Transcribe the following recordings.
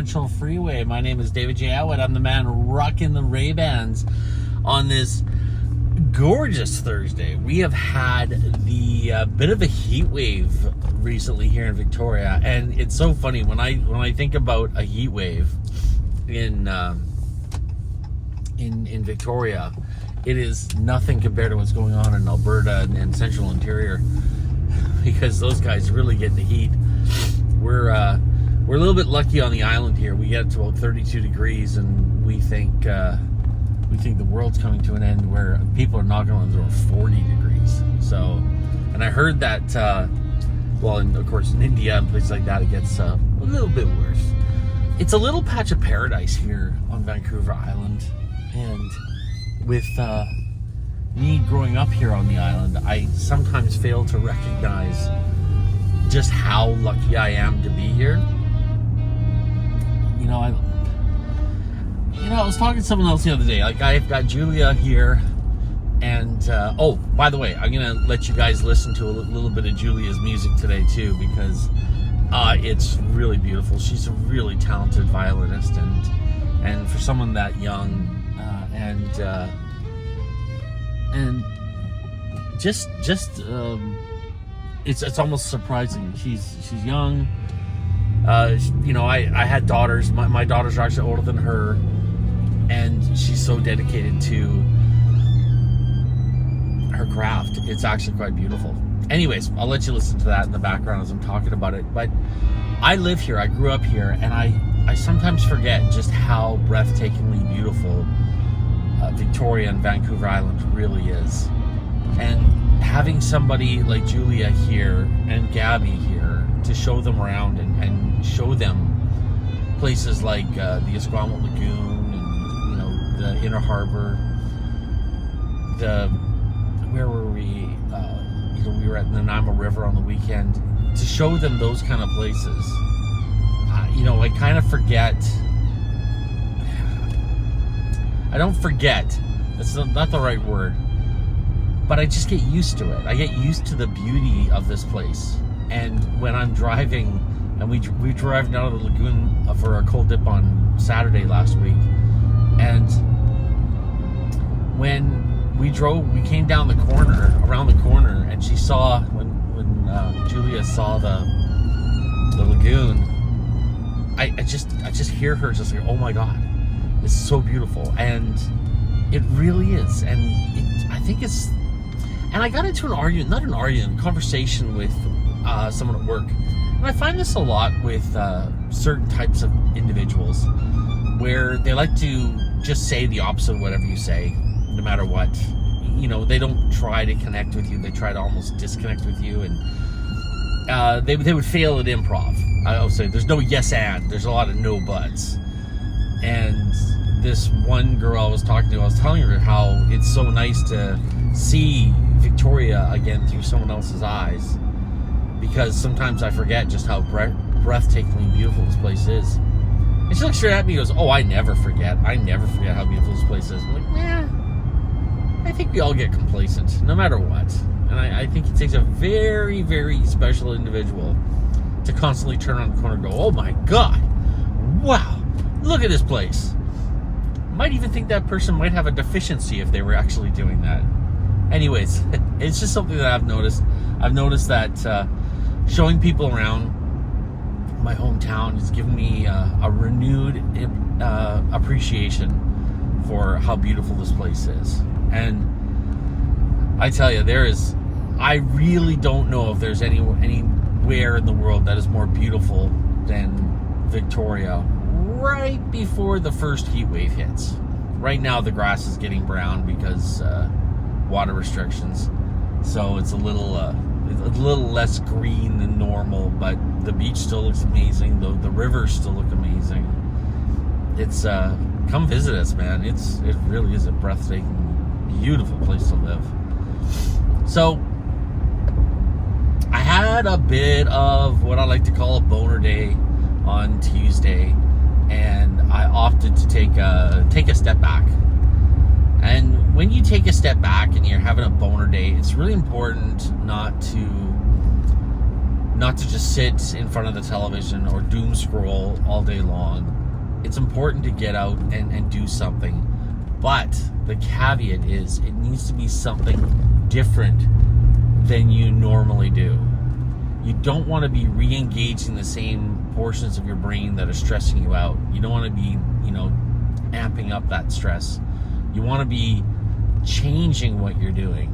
Central Freeway. My name is David J. Atwood. I'm the man rocking the Ray-Bans on this gorgeous Thursday. We have had the bit of a heat wave recently here in Victoria, and it's so funny when I think about a heat wave in Victoria. It is nothing compared to what's going on in Alberta and Central Interior, because those guys really get the heat. We're a little bit lucky on the island here. We get to about 32 degrees, and we think the world's coming to an end where people are knocking on the door 40 degrees. So, and I heard that, and of course in India and places like that, it gets a little bit worse. It's a little patch of paradise here on Vancouver Island, and with me growing up here on the island, I sometimes fail to recognize just how lucky I am to be here. I was talking to someone else the other day. Like, I've got Julia here, and by the way, I'm gonna let you guys listen to a little bit of Julia's music today too, because it's really beautiful. She's a really talented violinist, and for someone that young, and it's almost surprising. She's young. I had daughters. My daughters are actually older than her, and she's so dedicated to her craft. It's actually quite beautiful. Anyways, I'll let you listen to that in the background as I'm talking about it. But I live here. I grew up here, and I sometimes forget just how breathtakingly beautiful Victoria and Vancouver Island really is. And having somebody like Julia here and Gaby here to show them around and show them places like the Esquimalt Lagoon and the Inner Harbor. Where were we? We were at the Nanaimo River on the weekend. To show them those kind of places, I kind of forget. I don't forget. That's not the right word. But I just get used to it. I get used to the beauty of this place. And when I'm driving, and we drove down to the lagoon for a cold dip on Saturday last week, and when we came down around the corner, and she saw when Julia saw the lagoon, I just hear her just like, oh my God, it's so beautiful, and it really is, and I think it's. And I got into a conversation with someone at work. And I find this a lot with certain types of individuals, where they like to just say the opposite of whatever you say, no matter what. They don't try to connect with you. They try to almost disconnect with you. And they would fail at improv. I would say there's no yes and. There's a lot of no buts. And this one girl I was talking to, I was telling her how it's so nice to see Victoria again through someone else's eyes, because sometimes I forget just how breathtakingly beautiful this place is. And she looks straight at me and goes, oh, I never forget how beautiful this place is. I'm like, I think we all get complacent no matter what, and I think it takes a very, very special individual to constantly turn on the corner and go, oh my God, wow, look at this place. Might even think that person might have a deficiency if they were actually doing that. Anyways, it's just something that I've noticed. I've noticed that showing people around my hometown has given me a renewed appreciation for how beautiful this place is. And I tell you, I really don't know if there's anywhere in the world that is more beautiful than Victoria right before the first heat wave hits. Right now the grass is getting brown because water restrictions, so it's a little less green than normal, but the beach still looks amazing. The rivers still look amazing. It's come visit us, man. It really is a breathtaking, beautiful place to live. So I had a bit of what I like to call a boner day on Tuesday, and I opted to take a step back. And when you take a step back and you're having a boner day, it's really important not to not to just sit in front of the television or doom scroll all day long. It's important to get out and do something. But the caveat is it needs to be something different than you normally do. You don't want to be re-engaging the same portions of your brain that are stressing you out. You don't want to be, amping up that stress. You want to be changing what you're doing.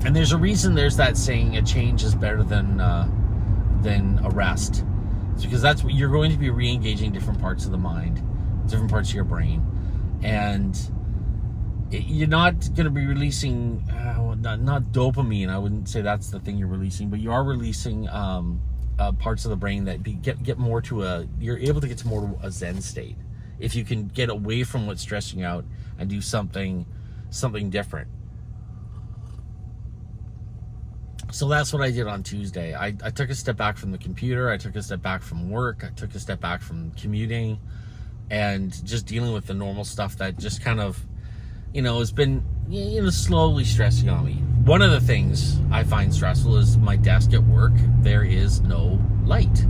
And there's a reason there's that saying, a change is better than a rest. It's because that's what you're going to be re-engaging different parts of the mind, different parts of your brain. And you're not going to be releasing, not dopamine. I wouldn't say that's the thing you're releasing, but you are releasing parts of the brain that get more to you're able to get to more to a Zen state. If you can get away from what's stressing you out and do something different. So that's what I did on Tuesday. I took a step back from the computer. I took a step back from work. I took a step back from commuting and just dealing with the normal stuff that just kind of, has been, slowly stressing on me. One of the things I find stressful is my desk at work. There is no light.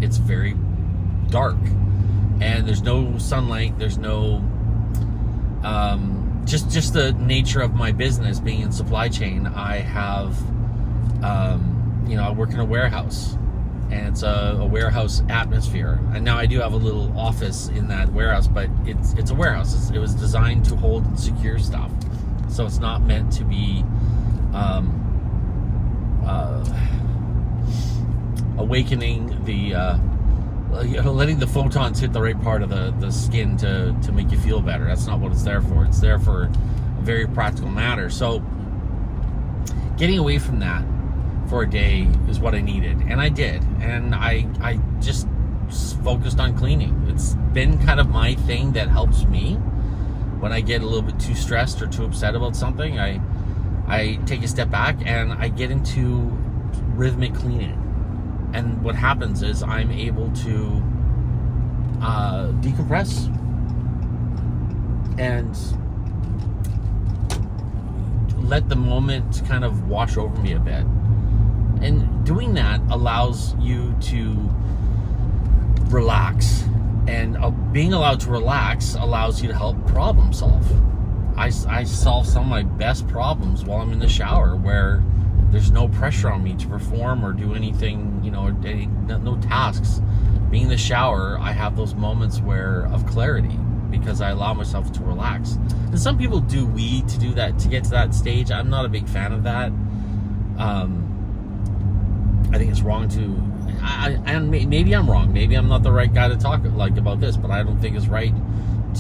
It's very dark. And there's no sunlight. There's no, just the nature of my business being in supply chain. I have, I work in a warehouse, and it's a warehouse atmosphere. And now I do have a little office in that warehouse, but it's a warehouse. It was designed to hold and secure stuff. So it's not meant to be, awakening the, letting the photons hit the right part of the skin to make you feel better. That's not what it's there for. It's there for a very practical matter. So getting away from that for a day is what I needed, and I did. And I just focused on cleaning. It's been kind of my thing that helps me when I get a little bit too stressed or too upset about something. I take a step back and I get into rhythmic cleaning. And what happens is I'm able to decompress and let the moment kind of wash over me a bit. And doing that allows you to relax. And being allowed to relax allows you to help problem solve. I solve some of my best problems while I'm in the shower, where there's no pressure on me to perform or do anything, no tasks. Being in the shower, I have those moments of clarity because I allow myself to relax. And some people do weed to do that, to get to that stage. I'm not a big fan of that. I think it's wrong and maybe I'm wrong. Maybe I'm not the right guy to talk about this, but I don't think it's right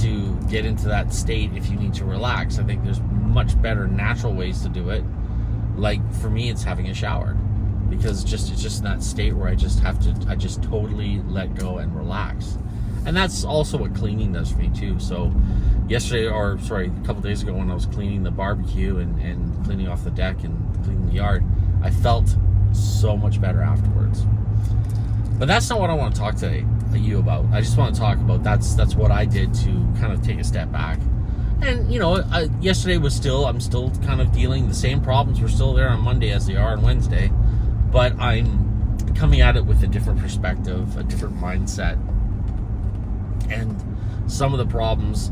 to get into that state if you need to relax. I think there's much better natural ways to do it. Like for me, it's having a shower, because it's just in that state where I just totally let go and relax. And that's also what cleaning does for me too. So a couple days ago, when I was cleaning the barbecue and cleaning off the deck and cleaning the yard, I felt so much better afterwards. But that's not what I want to talk to you about. I just want to talk about that's what I did to kind of take a step back. And yesterday I'm still kind of dealing, the same problems were still there on Monday as they are on Wednesday, but I'm coming at it with a different perspective, a different mindset. And some of the problems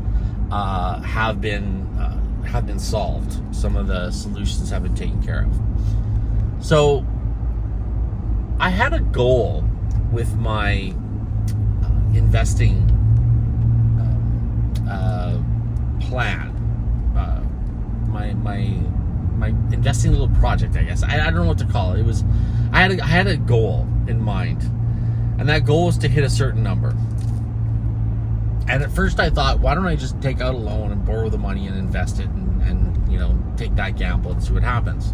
have been solved. Some of the solutions have been taken care of. So I had a goal with my investing plan, my investing little project, I guess. I don't know what to call it. I had a goal in mind, and that goal was to hit a certain number. And at first I thought, why don't I just take out a loan and borrow the money and invest it and take that gamble and see what happens.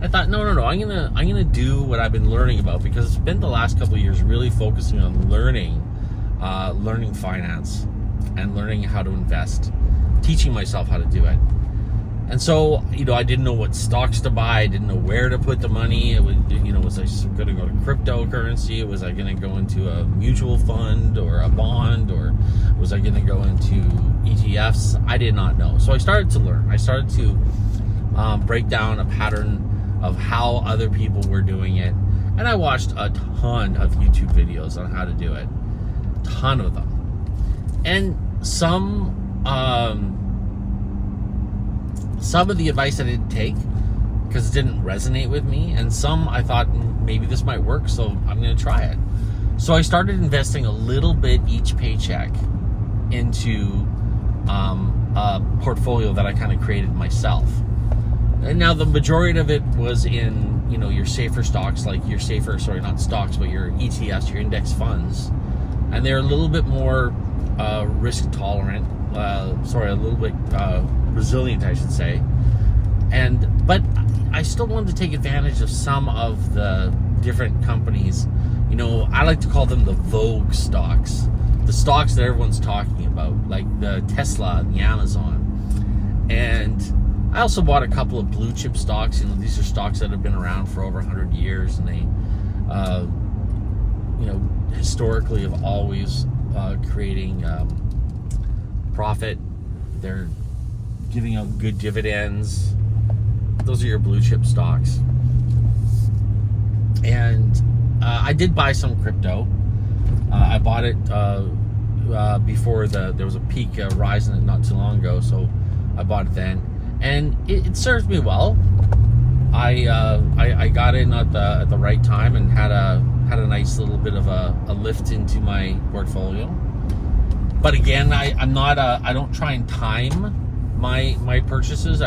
I thought, no, I'm gonna do what I've been learning about, because it's been the last couple of years really focusing on learning finance and learning how to invest, teaching myself how to do it. And so, I didn't know what stocks to buy. I didn't know where to put the money. It was, was I going to go to cryptocurrency? Was I going to go into a mutual fund or a bond, or was I going to go into ETFs? I did not know. So I started to learn. I started to break down a pattern of how other people were doing it. And I watched a ton of YouTube videos on how to do it. Ton of them. And some of the advice I didn't take because it didn't resonate with me, and some I thought maybe this might work, so I'm going to try it. So I started investing a little bit each paycheck into a portfolio that I kind of created myself. And now the majority of it was in, you know, your safer stocks, like your safer, sorry, not stocks, but your ETFs, your index funds. And they're a little bit more risk tolerant, a little bit resilient, I should say. But I still wanted to take advantage of some of the different companies. You know, I like to call them the Vogue stocks, the stocks that everyone's talking about, like the Tesla and the Amazon. And I also bought a couple of blue chip stocks. You know, these are stocks that have been around for over 100 years, and they, you know, historically have always creating profit. They're giving out good dividends. Those are your blue chip stocks. And I did buy some crypto. I bought it before there was a peak rise in it not too long ago, so I bought it then, and it serves me well. I got in at the right time and had a nice little bit of a lift into my portfolio. But again, I don't try and time my purchases.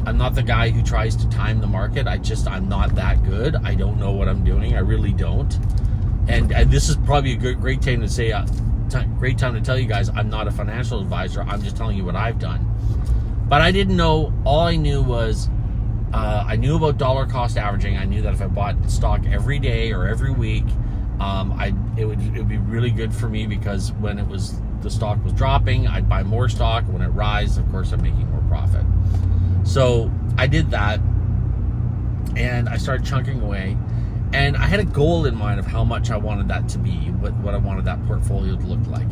I'm not the guy who tries to time the market. I'm not that good. I don't know what I'm doing. I really don't. And this is probably a great time to say, great time to tell you guys, I'm not a financial advisor. I'm just telling you what I've done. But I didn't know. All I knew was, I knew about dollar cost averaging. I knew that if I bought stock every day or every week, it would be really good for me, because when the stock was dropping, I'd buy more stock. When it rises, of course, I'm making more profit. So I did that, and I started chunking away, and I had a goal in mind of how much I wanted that to be, what I wanted that portfolio to look like.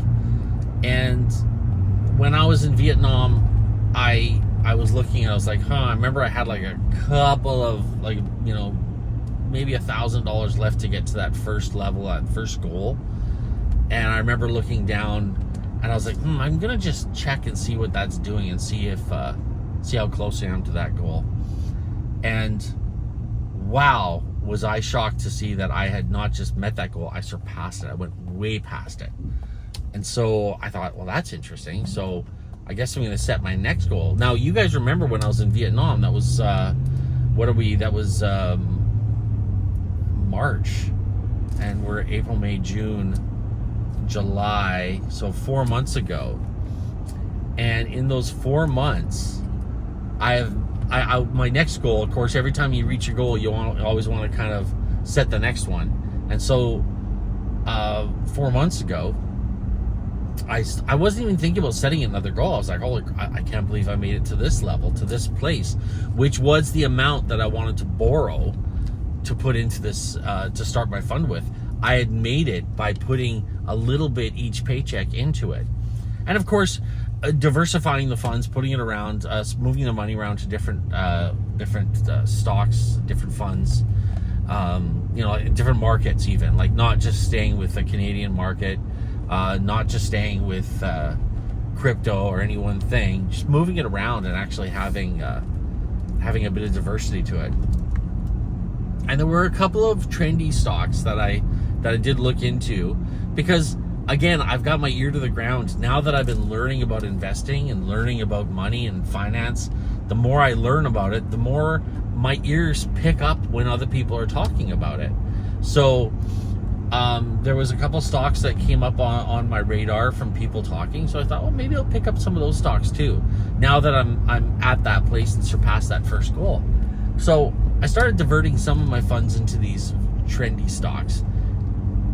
And when I was in Vietnam, I was looking and I was like, I remember I had like a couple of, like, you know, maybe $1,000 left to get to that first level, that first goal. And I remember looking down and I was like, I'm gonna just check and see what that's doing and see how close I am to that goal. And wow, was I shocked to see that I had not just met that goal, I surpassed it. I went way past it. And so I thought, well, that's interesting. So I guess I'm going to set my next goal. Now, you guys remember when I was in Vietnam, that was, that was March. And we're April, May, June, July. So 4 months ago. And in those 4 months, my next goal, of course, every time you reach your goal, you always want to kind of set the next one. And so 4 months ago, I wasn't even thinking about setting another goal. I was like, I can't believe I made it to this level, to this place, which was the amount that I wanted to borrow to put into this, to start my fund with. I had made it by putting a little bit each paycheck into it. And of course, diversifying the funds, putting it around, moving the money around to different stocks, different funds, you know, different markets, even, like not just staying with the Canadian market, not just staying with crypto or any one thing, just moving it around and actually having a bit of diversity to it. And there were a couple of trendy stocks that I did look into, because again, I've got my ear to the ground now that I've been learning about investing and learning about money and finance. The more I learn about it, the more my ears pick up when other people are talking about it. So there was a couple stocks that came up on my radar from people talking. So I thought, well, maybe I'll pick up some of those stocks too, now that I'm at that place and surpassed that first goal. So I started diverting some of my funds into these trendy stocks.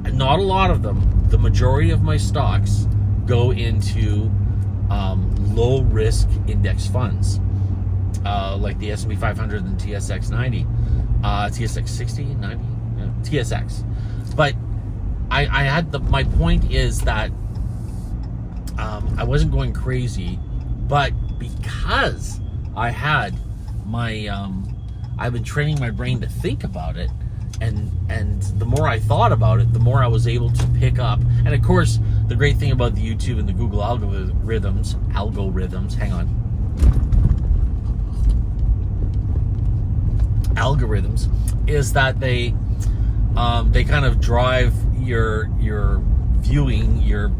And not a lot of them. The majority of my stocks go into low risk index funds, like the S&P 500 and TSX 90, TSX 60, 90, yeah, TSX. But I had my point is that I wasn't going crazy, but because I had my I've been training my brain to think about it. And the more I thought about it, the more I was able to pick up. And of course, the great thing about the YouTube and the Google algorithms, hang on. Algorithms is that they kind of drive your viewing, your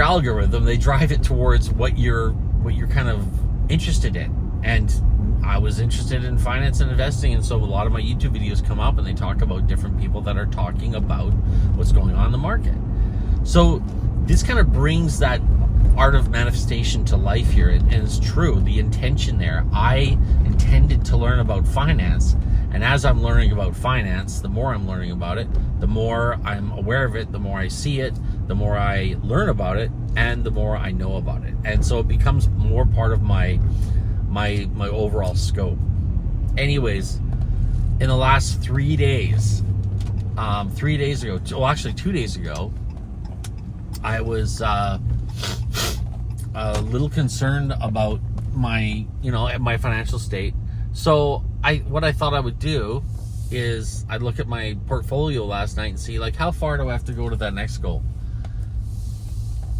algorithm. They drive it towards what you're kind of interested in. And I was interested in finance and investing, and so a lot of my YouTube videos come up and they talk about different people that are talking about what's going on in the market. So this kind of brings that art of manifestation to life here, and it's true, the intention there. I intended to learn about finance, and as I'm learning about finance, the more I'm learning about it, the more I'm aware of it, the more I see it, the more I learn about it, and the more I know about it. And so it becomes more part of my overall scope. Anyways, in the last 3 days, 2 days ago, I was a little concerned about my financial state. So what I thought I would do is I'd look at my portfolio last night and see, like, how far do I have to go to that next goal?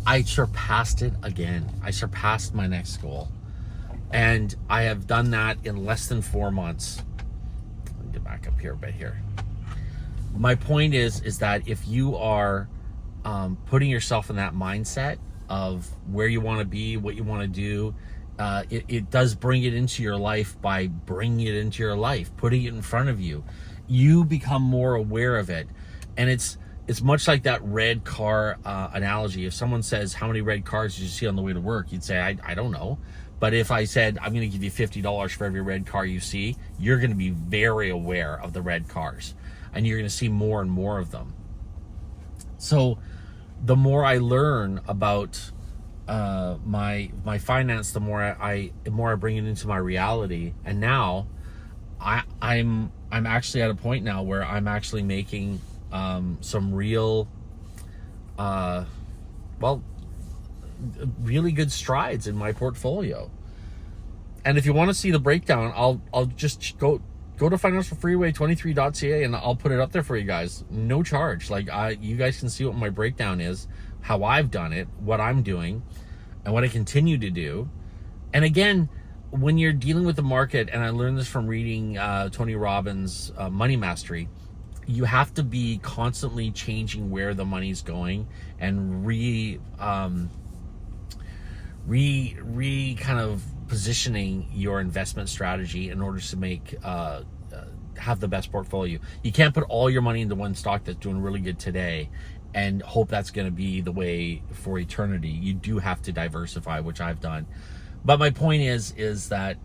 I surpassed it again. I surpassed my next goal. And I have done that in less than 4 months. Let me get back up here a bit here. My point is that if you are putting yourself in that mindset of where you want to be, what you want to do, it does bring it into your life by bringing it into your life, putting it in front of you. You become more aware of it. And it's much like that red car analogy. If someone says, how many red cars did you see on the way to work? You'd say, I don't know. But if I said, I'm going to give you $50 for every red car you see, you're going to be very aware of the red cars. And you're going to see more and more of them. So the more I learn about my finance, the more I bring it into my reality. And now I'm actually at a point now where I'm actually making some real, really good strides in my portfolio. And if you want to see the breakdown, I'll just go to financialfreeway23.ca and I'll put it up there for you guys. No charge. Like, you guys can see what my breakdown is, how I've done it, what I'm doing, and what I continue to do. And again, when you're dealing with the market, and I learned this from reading Tony Robbins' Money Mastery, you have to be constantly changing where the money's going and kind of positioning your investment strategy in order to make have the best portfolio. You can't put all your money into one stock that's doing really good today and hope that's going to be the way for eternity. You do have to diversify, which I've done. But my point is that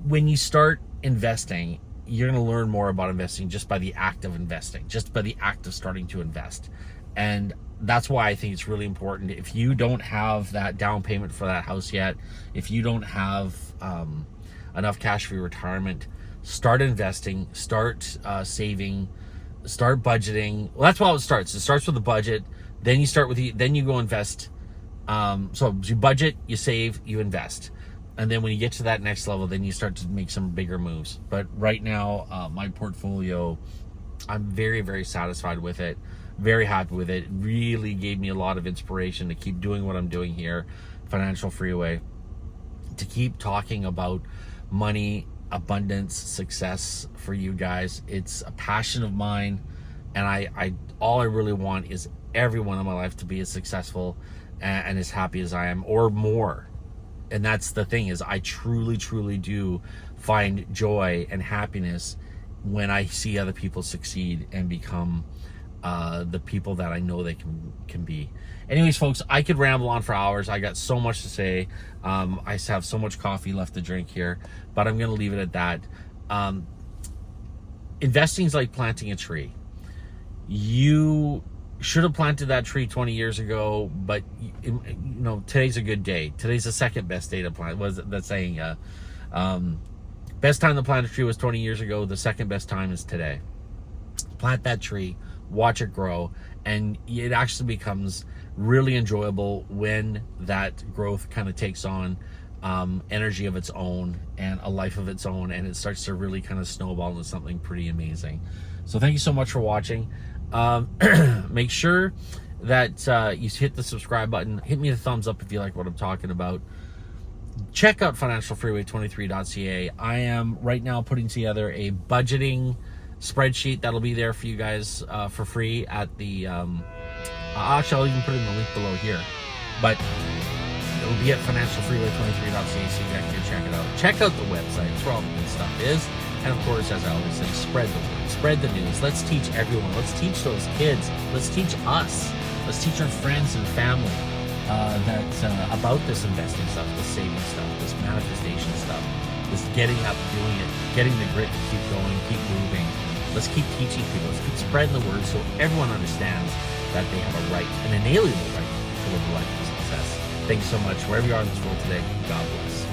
when you start investing, you're going to learn more about investing just by the act of investing, just by the act of starting to invest. And that's why I think it's really important. If you don't have that down payment for that house yet, if you don't have enough cash for your retirement, start investing, start saving, start budgeting. Well, that's how it starts. It starts with a budget. Then you then you go invest. So you budget, you save, you invest. And then when you get to that next level, then you start to make some bigger moves. But right now, my portfolio, I'm very, very satisfied with it. Very happy with it. It really gave me a lot of inspiration to keep doing what I'm doing here, Financial Freeway, to keep talking about money, abundance, success for you guys. It's a passion of mine, and all I really want is everyone in my life to be as successful and as happy as I am, or more. And that's the thing, is I truly, truly do find joy and happiness when I see other people succeed and become the people that I know they can be. Anyways, folks, I could ramble on for hours. I got so much to say. I have so much coffee left to drink here, but I'm going to leave it at that. Investing is like planting a tree. You should have planted that tree 20 years ago, but today's a good day. Today's the second best day to plant. Was that saying? Best time to plant a tree was 20 years ago. The second best time is today. Plant that tree, watch it grow, and it actually becomes really enjoyable when that growth kind of takes on energy of its own and a life of its own, and it starts to really kind of snowball into something pretty amazing. So thank you so much for watching. Make sure that you hit the subscribe button. Hit me a thumbs up if you like what I'm talking about. Check out financialfreeway23.ca. I am right now putting together a budgeting spreadsheet that'll be there for you guys for free at the actually I'll even put in the link below here, but it'll be at financialfreeway23.ca, so you guys can check it out. Check out the website. It's where all the good stuff is. And of course, as I always say, spread the word, spread the news. Let's teach everyone. Let's teach those kids. Let's teach us. Let's teach our friends and family about this investing stuff, this saving stuff, this manifestation stuff, this getting up, doing it, getting the grit to keep going, keep moving. Let's keep teaching people. Let's keep spreading the word so everyone understands that they have a right, an inalienable right, to live a life of success. Thank you so much. Wherever you are in this world today, God bless.